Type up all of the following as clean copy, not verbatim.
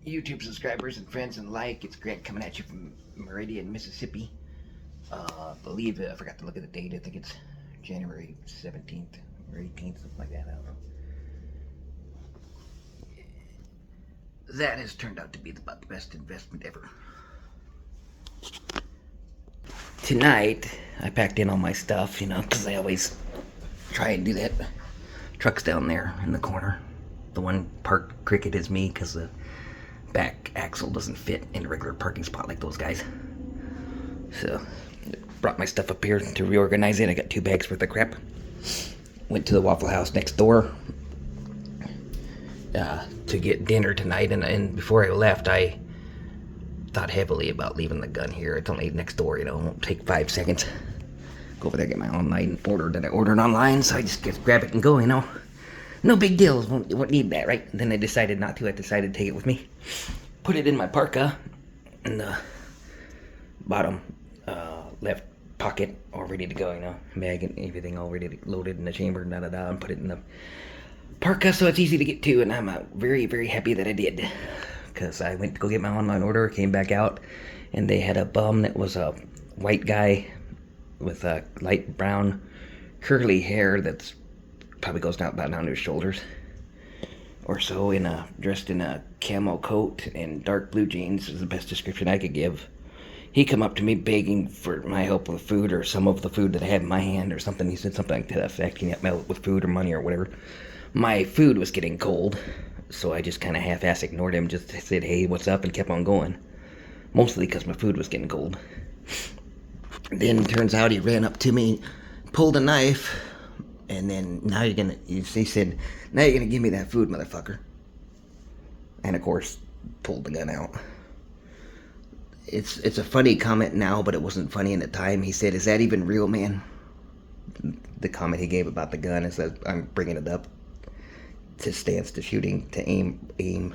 YouTube subscribers and friends and like. It's Grant coming at you from Meridian, Mississippi. Believe it, I forgot to look at the date. I think it's January 17th or 18th, something like that. I don't know. That has turned out to be about the best investment ever. Tonight, I packed in all my stuff, because I always try and do that. Truck's down there in the corner. The one parked cricket is me because the back axle doesn't fit in a regular parking spot like those guys. So, brought my stuff up here to reorganize it. I got 2 bags worth of crap. Went to the Waffle House next door to get dinner tonight. And before I left, I thought heavily about leaving the gun here. It's only next door, it won't take 5 seconds. Go over there, get my online order that I ordered online, so I just grab it and go, No big deal, won't need that, right? And then I decided not to. I decided to take it with me. Put it in my parka in the bottom left pocket, all ready to go, Bag and everything all ready to loaded in the chamber, and put it in the parka so it's easy to get to, and I'm very, very happy that I did. Because I went to go get my online order, came back out, and they had a bum that was a white guy with a light brown curly hair that's probably goes down about down to his shoulders or so, dressed in a camo coat and dark blue jeans is the best description I could give. He come up to me begging for my help with food or some of the food that I had in my hand or something. He said something to that effect. He helped me out with food or money or whatever. My food was getting cold, so I just kind of half-ass ignored him, just said, hey, what's up, and kept on going. Mostly because my food was getting cold. Then turns out he ran up to me, pulled a knife, and then he said, now you're gonna give me that food, motherfucker. And of course, pulled the gun out. It's a funny comment now, but it wasn't funny in the time. He said, is that even real, man? The comment he gave about the gun is that I'm bringing it up to stance to shooting, to aim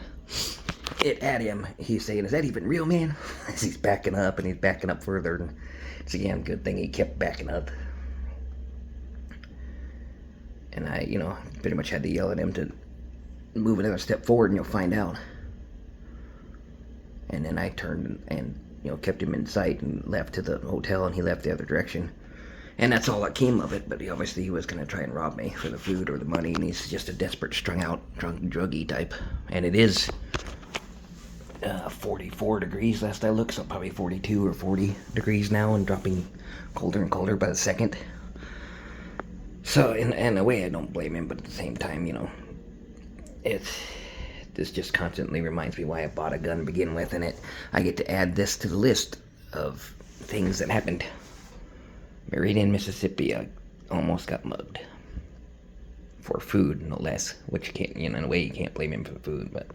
it at him. He's saying, is that even real, man? As he's backing up, and he's backing up further. And it's a damn good thing he kept backing up. And I, pretty much had to yell at him to move another step forward and you'll find out. And then I turned and kept him in sight and left to the hotel, and he left the other direction. And that's all that came of it, but he was going to try and rob me for the food or the money, and he's just a desperate, strung-out, druggy type. And it is 44 degrees last I looked, so probably 42 or 40 degrees now, and dropping colder and colder by the second. So, in a way, I don't blame him, but at the same time, this just constantly reminds me why I bought a gun to begin with, and I get to add this to the list of things that happened. Meridian, Mississippi, I almost got mugged. For food, no less. Which, in a way, you can't blame him for the food, but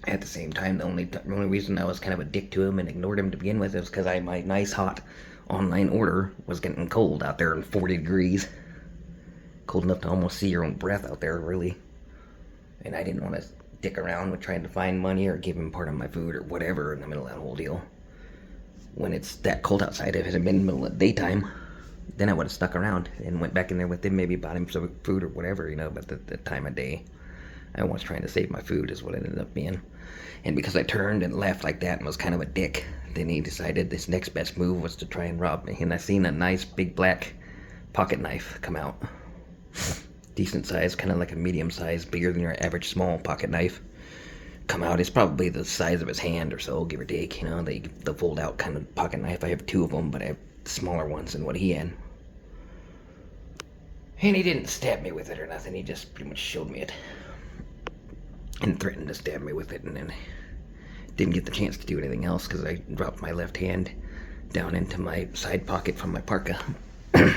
at the same time, the only reason I was kind of a dick to him and ignored him to begin with is because my nice, hot online order was getting cold out there in 40 degrees. Cold enough to almost see your own breath out there, really. And I didn't want to dick around with trying to find money or give him part of my food or whatever in the middle of that whole deal. When it's that cold outside, if it had been in the middle of the daytime, then I would have stuck around and went back in there with him, maybe bought him some food or whatever, but the time of day, I was trying to save my food is what it ended up being. And because I turned and left like that and was kind of a dick, then he decided this next best move was to try and rob me. And I seen a nice big black pocket knife come out. Decent size, kind of like a medium size, bigger than your average small pocket knife. Come out, it's probably the size of his hand or so, give or take, the fold out kind of pocket knife. I have 2 of them, but I have smaller ones than what he had. And he didn't stab me with it or nothing, he just pretty much showed me it. And threatened to stab me with it, and then didn't get the chance to do anything else because I dropped my left hand down into my side pocket from my parka. And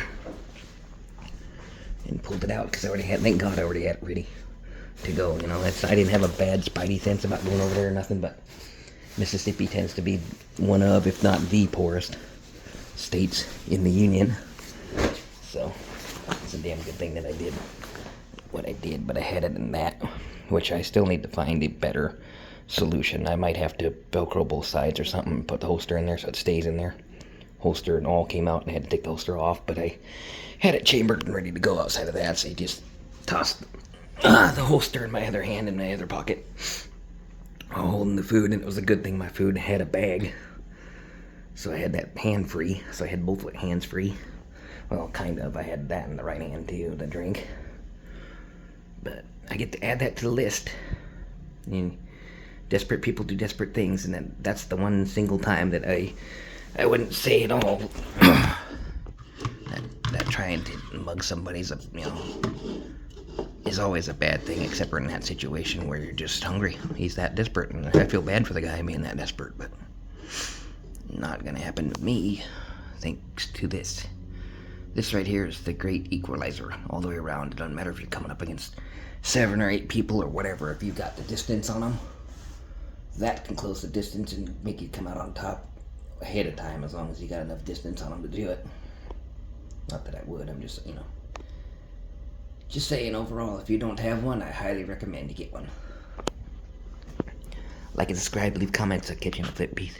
pulled it out because thank God I already had it ready to go, I didn't have a bad spidey sense about going over there or nothing, but Mississippi tends to be one of, if not the poorest states in the Union. So, it's a damn good thing that I did what I did, but I had it in that, which I still need to find a better solution. I might have to Velcro both sides or something and put the holster in there so it stays in there. Holster and all came out and I had to take the holster off, but I had it chambered and ready to go outside of that, so you just tossed the holster in my other hand in my other pocket. holding the food, and it was a good thing my food had a bag. So I had that hand free, so I had both hands free. Well, kind of. I had that in the right hand too, the drink. But I get to add that to the list. And desperate people do desperate things, and that's the one single time that I wouldn't say at all that trying to mug somebody's is always a bad thing, except for in that situation where you're just hungry. He's that desperate, and I feel bad for the guy being that desperate, but not gonna happen to me, thanks to this. This right here is the great equalizer all the way around. It doesn't matter if you're coming up against 7 or 8 people or whatever. If you've got the distance on them, that can close the distance and make you come out on top ahead of time, as long as you got enough distance on them to do it. Not that I would, I'm just, just saying, overall, if you don't have one, I highly recommend you get one. Like and subscribe, leave comments, I'll catch you in a flip piece.